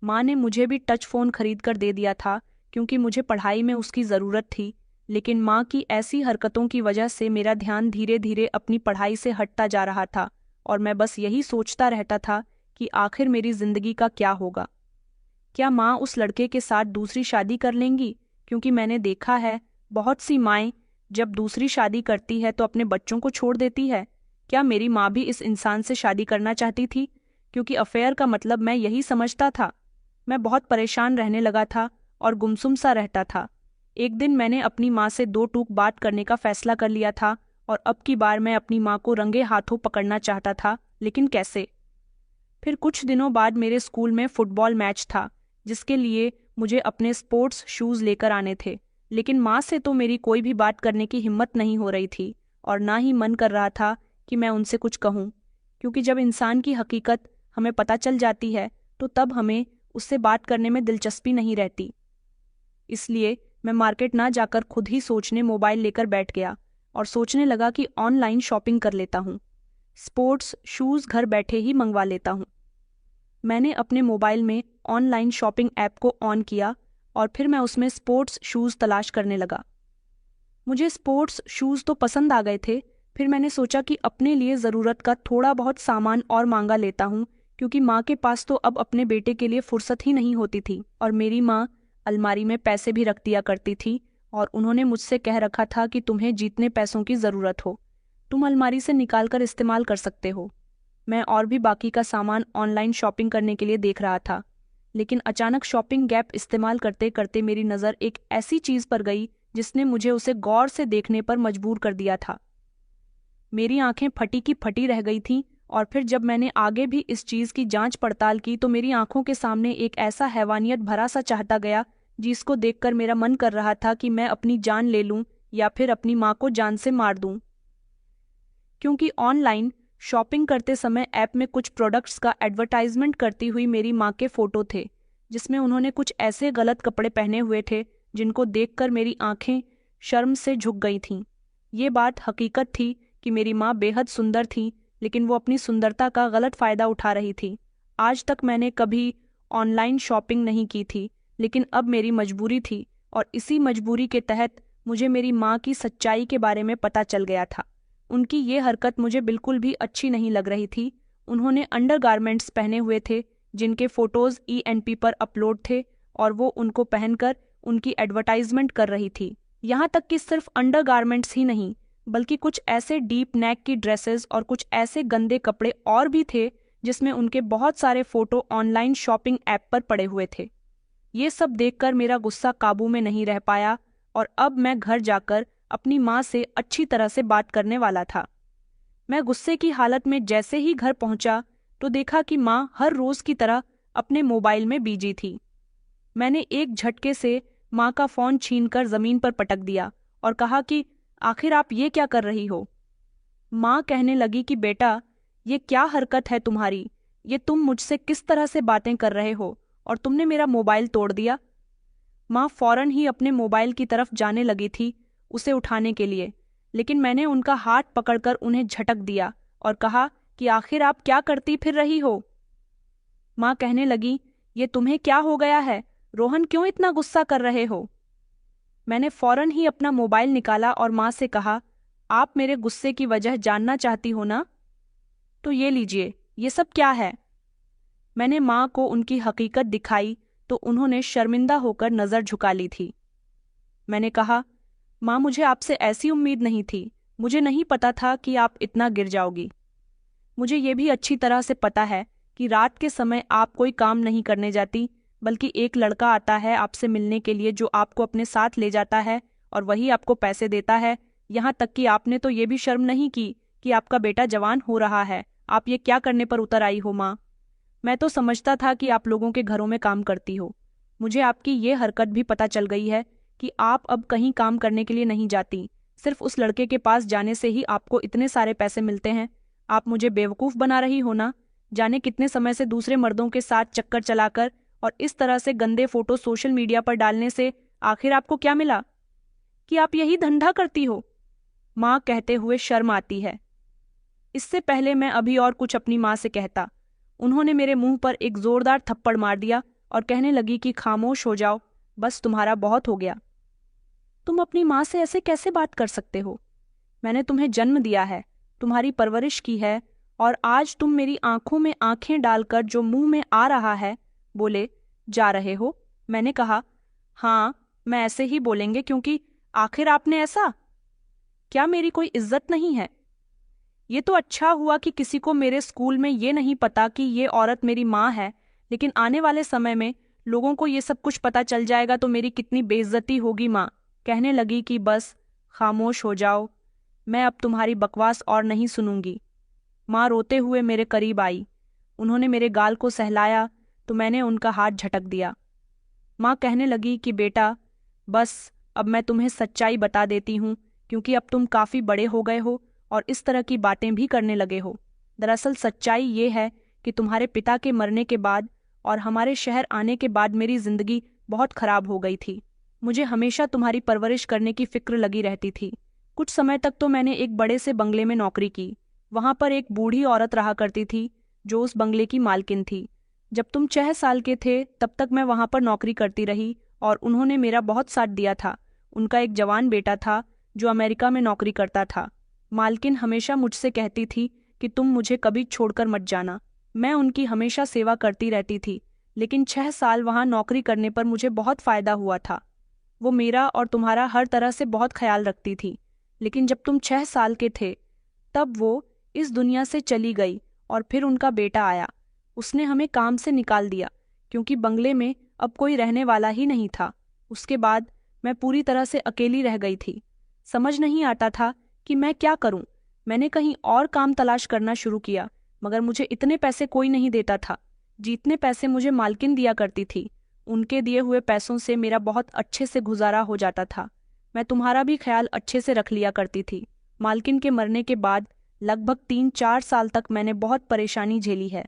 माँ ने मुझे भी टच फोन खरीद कर दे दिया था क्योंकि मुझे पढ़ाई में उसकी ज़रूरत थी, लेकिन माँ की ऐसी हरकतों की वजह से मेरा ध्यान धीरे धीरे अपनी पढ़ाई से हटता जा रहा था और मैं बस यही सोचता रहता था कि आखिर मेरी ज़िंदगी का क्या होगा। क्या माँ उस लड़के के साथ दूसरी शादी कर लेंगी? क्योंकि मैंने देखा है बहुत सी माएँ जब दूसरी शादी करती है तो अपने बच्चों को छोड़ देती है। क्या मेरी माँ भी इस इंसान से शादी करना चाहती थी? क्योंकि अफेयर का मतलब मैं यही समझता था। मैं बहुत परेशान रहने लगा था और गुमसुम सा रहता था। एक दिन मैंने अपनी माँ से दो टूक बात करने का फैसला कर लिया था और अब की बार मैं अपनी माँ को रंगे हाथों पकड़ना चाहता था, लेकिन कैसे? फिर कुछ दिनों बाद मेरे स्कूल में फुटबॉल मैच था, जिसके लिए मुझे अपने स्पोर्ट्स शूज़ लेकर आने थे, लेकिन माँ से तो मेरी कोई भी बात करने की हिम्मत नहीं हो रही थी और ना ही मन कर रहा था कि मैं उनसे कुछ कहूँ, क्योंकि जब इंसान की हकीकत हमें पता चल जाती है तो तब हमें उससे बात करने में दिलचस्पी नहीं रहती। इसलिए मैं मार्केट ना जाकर खुद ही सोचने मोबाइल लेकर बैठ गया और सोचने लगा कि ऑनलाइन शॉपिंग कर लेता हूँ। स्पोर्ट्स शूज़ घर बैठे ही मंगवा लेता हूँ। मैंने अपने मोबाइल में ऑनलाइन शॉपिंग ऐप को ऑन किया और फिर मैं उसमें स्पोर्ट्स शूज़ तलाश करने लगा। मुझे स्पोर्ट्स शूज़ तो पसंद आ गए थे। फिर मैंने सोचा कि अपने लिए ज़रूरत का थोड़ा बहुत सामान और मांगा लेता हूँ, क्योंकि माँ के पास तो अब अपने बेटे के लिए फुर्सत ही नहीं होती थी और मेरी माँ अलमारी में पैसे भी रख दिया करती थी और उन्होंने मुझसे कह रखा था कि तुम्हें जितने पैसों की ज़रूरत हो तुम अलमारी से निकाल कर इस्तेमाल कर सकते हो। मैं और भी बाकी का सामान ऑनलाइन शॉपिंग करने के लिए देख रहा था, लेकिन अचानक शॉपिंग ऐप इस्तेमाल करते करते मेरी नज़र एक ऐसी चीज़ पर गई जिसने मुझे उसे गौर से देखने पर मजबूर कर दिया था। मेरी आंखें फटी की फटी रह गई थीं और फिर जब मैंने आगे भी इस चीज़ की जांच पड़ताल की तो मेरी आंखों के सामने एक ऐसा हैवानियत भरा सा चाहता गया जिसको देखकर मेरा मन कर रहा था कि मैं अपनी जान ले लूं या फिर अपनी माँ को जान से मार दूं। क्योंकि ऑनलाइन शॉपिंग करते समय ऐप में कुछ प्रोडक्ट्स का एडवर्टाइजमेंट करती हुई मेरी माँ के फोटो थे, जिसमें उन्होंने कुछ ऐसे गलत कपड़े पहने हुए थे जिनको देखकर मेरी आंखें शर्म से झुक गई थीं। ये बात हकीकत थी कि मेरी माँ बेहद सुंदर थी, लेकिन वो अपनी सुंदरता का गलत फ़ायदा उठा रही थी। आज तक मैंने कभी ऑनलाइन शॉपिंग नहीं की थी, लेकिन अब मेरी मजबूरी थी और इसी मजबूरी के तहत मुझे मेरी माँ की सच्चाई के बारे में पता चल गया था। उनकी ये हरकत मुझे बिल्कुल भी अच्छी नहीं लग रही थी। उन्होंने अंडरगारमेंट्स पहने हुए थे जिनके फोटोज ENP पर अपलोड थे और वो उनको पहनकर उनकी एडवर्टाइजमेंट कर रही थी। यहाँ तक कि सिर्फ अंडरगारमेंट्स ही नहीं, बल्कि कुछ ऐसे डीप नेक की ड्रेसेस और कुछ ऐसे गंदे कपड़े और भी थे जिसमें उनके बहुत सारे फोटो ऑनलाइन शॉपिंग ऐप पर पड़े हुए थे। ये सब देखकर मेरा गुस्सा काबू में नहीं रह पाया और अब मैं घर जाकर अपनी माँ से अच्छी तरह से बात करने वाला था। मैं गुस्से की हालत में जैसे ही घर पहुंचा तो देखा कि माँ हर रोज की तरह अपने मोबाइल में बिजी थी। मैंने एक झटके से माँ का फोन छीनकर जमीन पर पटक दिया और कहा कि आखिर आप ये क्या कर रही हो। माँ कहने लगी कि बेटा, ये क्या हरकत है तुम्हारी, ये तुम मुझसे किस तरह से बातें कर रहे हो और तुमने मेरा मोबाइल तोड़ दिया। माँ फौरन ही अपने मोबाइल की तरफ जाने लगी थी उसे उठाने के लिए, लेकिन मैंने उनका हाथ पकड़कर उन्हें झटक दिया और कहा कि आखिर आप क्या करती फिर रही हो। माँ कहने लगी, ये तुम्हें क्या हो गया है रोहन, क्यों इतना गुस्सा कर रहे हो। मैंने फौरन ही अपना मोबाइल निकाला और माँ से कहा, आप मेरे गुस्से की वजह जानना चाहती हो ना, तो ये लीजिए, ये सब क्या है। मैंने माँ को उनकी हकीकत दिखाई तो उन्होंने शर्मिंदा होकर नज़र झुका ली थी। मैंने कहा, माँ, मुझे आपसे ऐसी उम्मीद नहीं थी, मुझे नहीं पता था कि आप इतना गिर जाओगी। मुझे ये भी अच्छी तरह से पता है कि रात के समय आप कोई काम नहीं करने जाती, बल्कि एक लड़का आता है आपसे मिलने के लिए जो आपको अपने साथ ले जाता है और वही आपको पैसे देता है। यहाँ तक कि आपने तो ये भी शर्म नहीं की कि आपका बेटा जवान हो रहा है, आप ये क्या करने पर उतर आई हो। माँ, मैं तो समझता था कि आप लोगों के घरों में काम करती हो। मुझे आपकी ये हरकत भी पता चल गई है कि आप अब कहीं काम करने के लिए नहीं जाती, सिर्फ उस लड़के के पास जाने से ही आपको इतने सारे पैसे मिलते हैं। आप मुझे बेवकूफ़ बना रही हो ना, जाने कितने समय से दूसरे मर्दों के साथ चक्कर चलाकर और इस तरह से गंदे फोटो सोशल मीडिया पर डालने से आखिर आपको क्या मिला कि आप यही धंधा करती हो। माँ कहते हुए शर्म आती है। इससे पहले मैं अभी और कुछ अपनी माँ से कहता, उन्होंने मेरे मुंह पर एक जोरदार थप्पड़ मार दिया और कहने लगी कि खामोश हो जाओ, बस तुम्हारा बहुत हो गया। तुम अपनी माँ से ऐसे कैसे बात कर सकते हो। मैंने तुम्हें जन्म दिया है, तुम्हारी परवरिश की है, और आज तुम मेरी आंखों में आंखें डालकर जो मुंह में आ रहा है बोले जा रहे हो। मैंने कहा, हाँ, मैं ऐसे ही बोलेंगे, क्योंकि आखिर आपने ऐसा क्या, मेरी कोई इज्जत नहीं है। ये तो अच्छा हुआ कि किसी को मेरे स्कूल में ये नहीं पता कि ये औरत मेरी माँ है, लेकिन आने वाले समय में लोगों को ये सब कुछ पता चल जाएगा तो मेरी कितनी बेइज्जती होगी। माँ कहने लगी कि बस खामोश हो जाओ, मैं अब तुम्हारी बकवास और नहीं सुनूंगी। माँ रोते हुए मेरे करीब आई, उन्होंने मेरे गाल को सहलाया तो मैंने उनका हाथ झटक दिया। माँ कहने लगी कि बेटा, बस अब मैं तुम्हें सच्चाई बता देती हूँ, क्योंकि अब तुम काफ़ी बड़े हो गए हो और इस तरह की बातें भी करने लगे हो। दरअसल सच्चाई ये है कि तुम्हारे पिता के मरने के बाद और हमारे शहर आने के बाद मेरी ज़िंदगी बहुत ख़राब हो गई थी। मुझे हमेशा तुम्हारी परवरिश करने की फ़िक्र लगी रहती थी। कुछ समय तक तो मैंने एक बड़े से बंगले में नौकरी की। वहाँ पर एक बूढ़ी औरत रहा करती थी जो उस बंगले की मालकिन थी। जब तुम 6 साल के थे तब तक मैं वहाँ पर नौकरी करती रही और उन्होंने मेरा बहुत साथ दिया था। उनका एक जवान बेटा था जो अमेरिका में नौकरी करता था। मालकिन हमेशा मुझसे कहती थी कि तुम मुझे कभी छोड़कर मत जाना। मैं उनकी हमेशा सेवा करती रहती थी, लेकिन 6 साल वहाँ नौकरी करने पर मुझे बहुत फ़ायदा हुआ था। वो मेरा और तुम्हारा हर तरह से बहुत ख्याल रखती थी। लेकिन जब तुम 6 साल के थे तब वो इस दुनिया से चली गई और फिर उनका बेटा आया। उसने हमें काम से निकाल दिया क्योंकि बंगले में अब कोई रहने वाला ही नहीं था। उसके बाद मैं पूरी तरह से अकेली रह गई थी। समझ नहीं आता था कि मैं क्या करूं। मैंने कहीं और काम तलाश करना शुरू किया, मगर मुझे इतने पैसे कोई नहीं देता था। जितने पैसे मुझे मालकिन दिया करती थी, उनके दिए हुए पैसों से मेरा बहुत अच्छे से गुजारा हो जाता था। मैं तुम्हारा भी ख्याल अच्छे से रख लिया करती थी। मालकिन के मरने के बाद लगभग 3-4 साल तक मैंने बहुत परेशानी झेली है।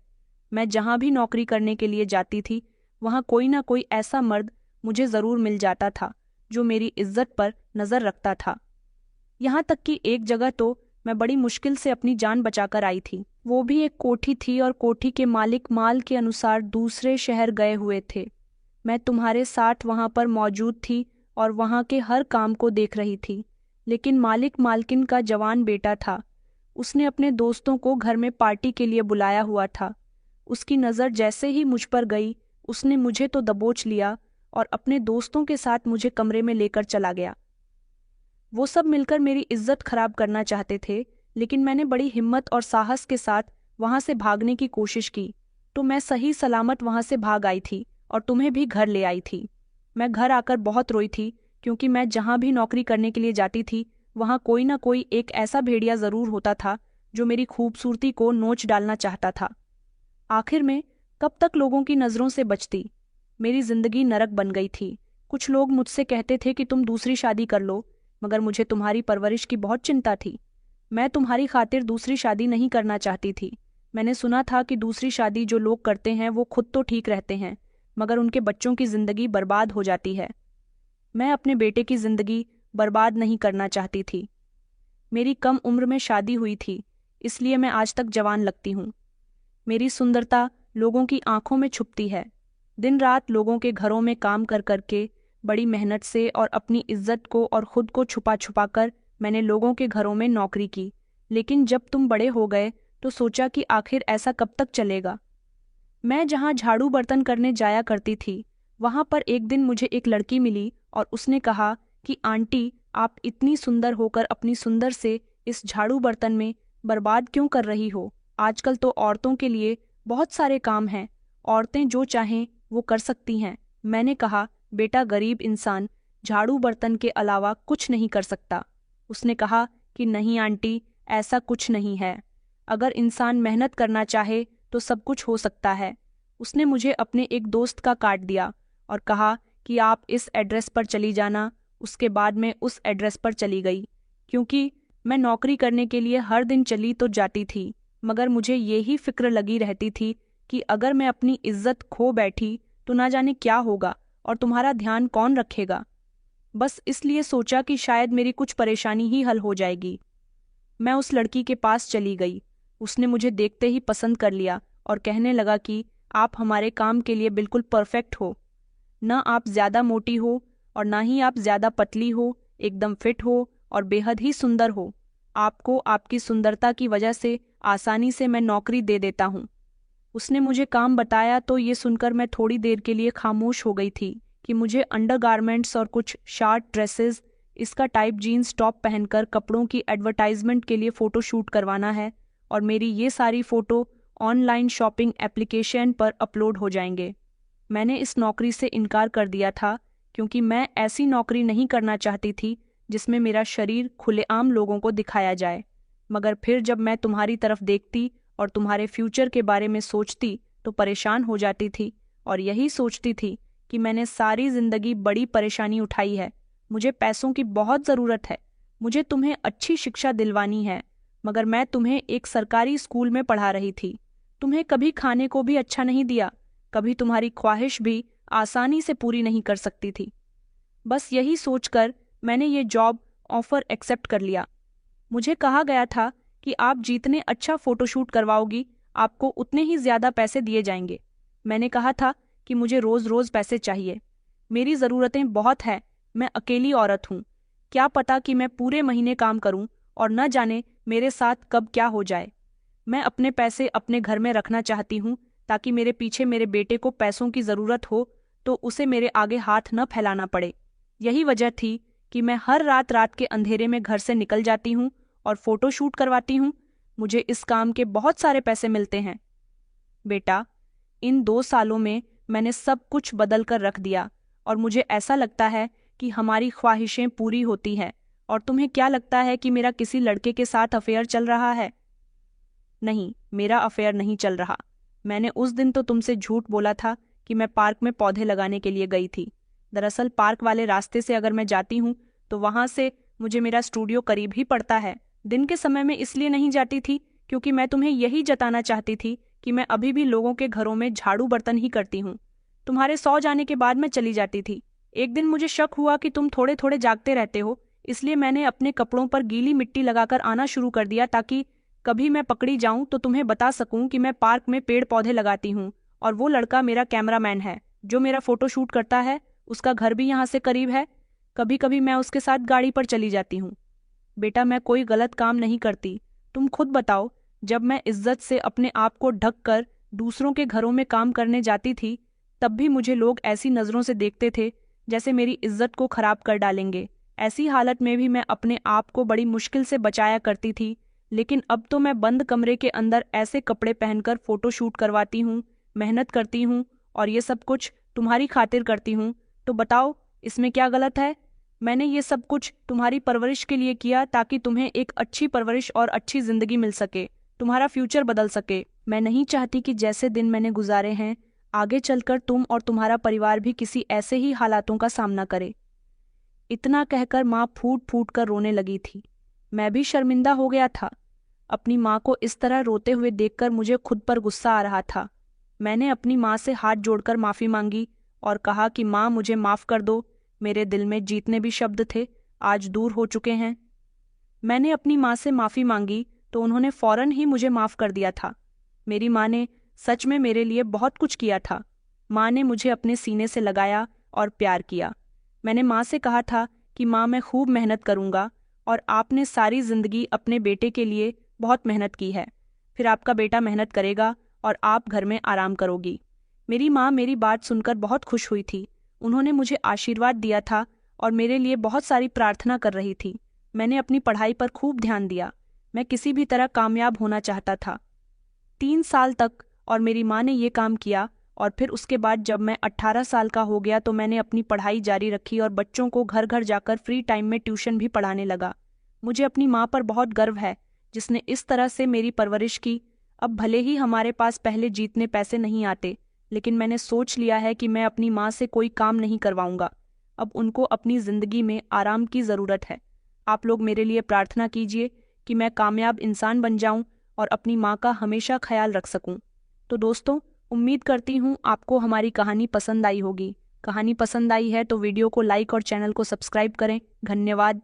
मैं जहाँ भी नौकरी करने के लिए जाती थी, वहाँ कोई ना कोई ऐसा मर्द मुझे ज़रूर मिल जाता था जो मेरी इज्जत पर नज़र रखता था। यहाँ तक कि एक जगह तो मैं बड़ी मुश्किल से अपनी जान बचाकर आई थी। वो भी एक कोठी थी और कोठी के मालिक माल के अनुसार दूसरे शहर गए हुए थे। मैं तुम्हारे साथ वहाँ पर मौजूद थी और वहाँ के हर काम को देख रही थी। लेकिन मालिक मालकिन का जवान बेटा था। उसने अपने दोस्तों को घर में पार्टी के लिए बुलाया हुआ था। उसकी नज़र जैसे ही मुझ पर गई, उसने मुझे तो दबोच लिया और अपने दोस्तों के साथ मुझे कमरे में लेकर चला गया। वो सब मिलकर मेरी इज्जत खराब करना चाहते थे, लेकिन मैंने बड़ी हिम्मत और साहस के साथ वहां से भागने की कोशिश की, तो मैं सही सलामत वहां से भाग आई थी और तुम्हें भी घर ले आई थी। मैं घर आकर बहुत रोई थी, क्योंकि मैं जहां भी नौकरी करने के लिए जाती थी, वहां कोई ना कोई एक ऐसा भेड़िया जरूर होता था जो मेरी खूबसूरती को नोच डालना चाहता था। आखिर में कब तक लोगों की नज़रों से बचती? मेरी जिंदगी नरक बन गई थी। कुछ लोग मुझसे कहते थे कि तुम दूसरी शादी कर लो, मगर मुझे तुम्हारी परवरिश की बहुत चिंता थी। मैं तुम्हारी खातिर दूसरी शादी नहीं करना चाहती थी। मैंने सुना था कि दूसरी शादी जो लोग करते हैं वो खुद तो ठीक रहते हैं, मगर उनके बच्चों की जिंदगी बर्बाद हो जाती है। मैं अपने बेटे की जिंदगी बर्बाद नहीं करना चाहती थी। मेरी कम उम्र में शादी हुई थी, इसलिए मैं आज तक जवान लगती हूँ। मेरी सुंदरता लोगों की आंखों में छुपती है। दिन रात लोगों के घरों में काम कर करके, बड़ी मेहनत से और अपनी इज्जत को और खुद को छुपा छुपा कर मैंने लोगों के घरों में नौकरी की। लेकिन जब तुम बड़े हो गए तो सोचा कि आखिर ऐसा कब तक चलेगा। मैं जहाँ झाड़ू बर्तन करने जाया करती थी, वहाँ पर एक दिन मुझे एक लड़की मिली और उसने कहा कि आंटी, आप इतनी सुंदर होकर अपनी सुंदर से इस झाड़ू बर्तन में बर्बाद क्यों कर रही हो? आजकल तो औरतों के लिए बहुत सारे काम हैं, औरतें जो चाहें वो कर सकती हैं। मैंने कहा, बेटा, गरीब इंसान झाड़ू बर्तन के अलावा कुछ नहीं कर सकता। उसने कहा कि नहीं आंटी, ऐसा कुछ नहीं है। अगर इंसान मेहनत करना चाहे तो सब कुछ हो सकता है। उसने मुझे अपने एक दोस्त का कार्ड दिया और कहा कि आप इस एड्रेस पर चली जाना। उसके बाद मैं उस एड्रेस पर चली गई। क्योंकि मैं नौकरी करने के लिए हर दिन चली तो जाती थी, मगर मुझे यही फिक्र लगी रहती थी कि अगर मैं अपनी इज्जत खो बैठी तो ना जाने क्या होगा और तुम्हारा ध्यान कौन रखेगा। बस इसलिए सोचा कि शायद मेरी कुछ परेशानी ही हल हो जाएगी। मैं उस लड़की के पास चली गई। उसने मुझे देखते ही पसंद कर लिया और कहने लगा कि आप हमारे काम के लिए बिल्कुल परफेक्ट हो। ना आप ज़्यादा मोटी हो और ना ही आप ज़्यादा पतली हो, एकदम फिट हो और बेहद ही सुंदर हो। आपको आपकी सुंदरता की वजह से आसानी से मैं नौकरी दे देता हूँ। उसने मुझे काम बताया तो ये सुनकर मैं थोड़ी देर के लिए खामोश हो गई थी कि मुझे अंडरगारमेंट्स और कुछ शार्ट ड्रेसेस, इसका टाइप जीन्स टॉप पहनकर कपड़ों की एडवर्टाइजमेंट के लिए फ़ोटो शूट करवाना है और मेरी ये सारी फ़ोटो ऑनलाइन शॉपिंग एप्लीकेशन पर अपलोड हो जाएंगे। मैंने इस नौकरी से इनकार कर दिया था, क्योंकि मैं ऐसी नौकरी नहीं करना चाहती थी जिसमें मेरा शरीर खुलेआम लोगों को दिखाया जाए। मगर फिर जब मैं तुम्हारी तरफ देखती और तुम्हारे फ्यूचर के बारे में सोचती तो परेशान हो जाती थी और यही सोचती थी कि मैंने सारी जिंदगी बड़ी परेशानी उठाई है। मुझे पैसों की बहुत ज़रूरत है। मुझे तुम्हें अच्छी शिक्षा दिलवानी है, मगर मैं तुम्हें एक सरकारी स्कूल में पढ़ा रही थी। तुम्हें कभी खाने को भी अच्छा नहीं दिया, कभी तुम्हारी ख्वाहिश भी आसानी से पूरी नहीं कर सकती थी। बस यही सोचकर मैंने ये जॉब ऑफर एक्सेप्ट कर लिया। मुझे कहा गया था कि आप जितने अच्छा फोटोशूट करवाओगी, आपको उतने ही ज़्यादा पैसे दिए जाएंगे। मैंने कहा था कि मुझे रोज़ रोज़ पैसे चाहिए। मेरी ज़रूरतें बहुत हैं। मैं अकेली औरत हूँ। क्या पता कि मैं पूरे महीने काम करूँ और न जाने मेरे साथ कब क्या हो जाए। मैं अपने पैसे अपने घर में रखना चाहती हूँ, ताकि मेरे पीछे मेरे बेटे को पैसों की ज़रूरत हो तो उसे मेरे आगे हाथ न फैलाना पड़े। यही वजह थी कि मैं हर रात रात के अंधेरे में घर से निकल जाती हूँ और फोटो शूट करवाती हूँ। मुझे इस काम के बहुत सारे पैसे मिलते हैं। बेटा, इन 2 सालों में मैंने सब कुछ बदल कर रख दिया और मुझे ऐसा लगता है कि हमारी ख्वाहिशें पूरी होती हैं। और तुम्हें क्या लगता है कि मेरा किसी लड़के के साथ अफेयर चल रहा है? नहीं, मेरा अफेयर नहीं चल रहा। मैंने उस दिन तो तुमसे झूठ बोला था कि मैं पार्क में पौधे लगाने के लिए गई थी। दरअसल पार्क वाले रास्ते से अगर मैं जाती हूँ तो वहां से मुझे मेरा स्टूडियो करीब ही पड़ता है। दिन के समय में इसलिए नहीं जाती थी क्योंकि मैं तुम्हें यही जताना चाहती थी कि मैं अभी भी लोगों के घरों में झाड़ू बर्तन ही करती हूँ। तुम्हारे सो जाने के बाद मैं चली जाती थी। एक दिन मुझे शक हुआ कि तुम थोड़े थोड़े जागते रहते हो, इसलिए मैंने अपने कपड़ों पर गीली मिट्टी लगाकर आना शुरू कर दिया ताकि कभी मैं पकड़ी जाऊं तो तुम्हें बता सकूं कि मैं पार्क में पेड़ पौधे लगाती हूँ। और वो लड़का मेरा कैमरामैन है जो मेरा फोटो शूट करता है, उसका घर भी यहाँ से करीब है। कभी कभी मैं उसके साथ गाड़ी पर चली जाती हूँ। बेटा, मैं कोई गलत काम नहीं करती। तुम खुद बताओ, जब मैं इज्जत से अपने आप को ढक कर दूसरों के घरों में काम करने जाती थी तब भी मुझे लोग ऐसी नज़रों से देखते थे जैसे मेरी इज्जत को खराब कर डालेंगे। ऐसी हालत में भी मैं अपने आप को बड़ी मुश्किल से बचाया करती थी, लेकिन अब तो मैं बंद कमरे के अंदर ऐसे कपड़े पहनकर फोटो शूट करवाती हूँ, मेहनत करती हूँ और ये सब कुछ तुम्हारी खातिर करती हूँ। तो बताओ, इसमें क्या गलत है? मैंने ये सब कुछ तुम्हारी परवरिश के लिए किया ताकि तुम्हें एक अच्छी परवरिश और अच्छी जिंदगी मिल सके, तुम्हारा फ्यूचर बदल सके। मैं नहीं चाहती कि जैसे दिन मैंने गुजारे हैं आगे चलकर तुम और तुम्हारा परिवार भी किसी ऐसे ही हालातों का सामना करे। इतना कहकर माँ फूट फूट कर रोने लगी थी। मैं भी शर्मिंदा हो गया था। अपनी माँ को इस तरह रोते हुए देखकर मुझे खुद पर गुस्सा आ रहा था। मैंने अपनी माँ से हाथ जोड़कर माफ़ी मांगी और कहा कि माँ, मुझे माफ़ कर दो। मेरे दिल में जितने भी शब्द थे आज दूर हो चुके हैं। मैंने अपनी माँ से माफ़ी मांगी तो उन्होंने फौरन ही मुझे माफ़ कर दिया था। मेरी माँ ने सच में मेरे लिए बहुत कुछ किया था। माँ ने मुझे अपने सीने से लगाया और प्यार किया। मैंने माँ से कहा था कि माँ, मैं खूब मेहनत करूँगा और आपने सारी ज़िंदगी अपने बेटे के लिए बहुत मेहनत की है। फिर आपका बेटा मेहनत करेगा और आप घर में आराम करोगी। मेरी माँ मेरी बात सुनकर बहुत खुश हुई थी। उन्होंने मुझे आशीर्वाद दिया था और मेरे लिए बहुत सारी प्रार्थना कर रही थी। मैंने अपनी पढ़ाई पर खूब ध्यान दिया। मैं किसी भी तरह कामयाब होना चाहता था। 3 साल तक और मेरी माँ ने ये काम किया और फिर उसके बाद जब मैं 18 साल का हो गया तो मैंने अपनी पढ़ाई जारी रखी और बच्चों को घर घर जाकर फ्री टाइम में ट्यूशन भी पढ़ाने लगा। मुझे अपनी माँ पर बहुत गर्व है जिसने इस तरह से मेरी परवरिश की। अब भले ही हमारे पास पहले जितने पैसे नहीं आते, लेकिन मैंने सोच लिया है कि मैं अपनी माँ से कोई काम नहीं करवाऊंगा। अब उनको अपनी ज़िंदगी में आराम की ज़रूरत है। आप लोग मेरे लिए प्रार्थना कीजिए कि मैं कामयाब इंसान बन जाऊं और अपनी माँ का हमेशा ख्याल रख सकूं। तो दोस्तों, उम्मीद करती हूँ आपको हमारी कहानी पसंद आई होगी। कहानी पसंद आई है तो वीडियो को लाइक और चैनल को सब्सक्राइब करें। धन्यवाद।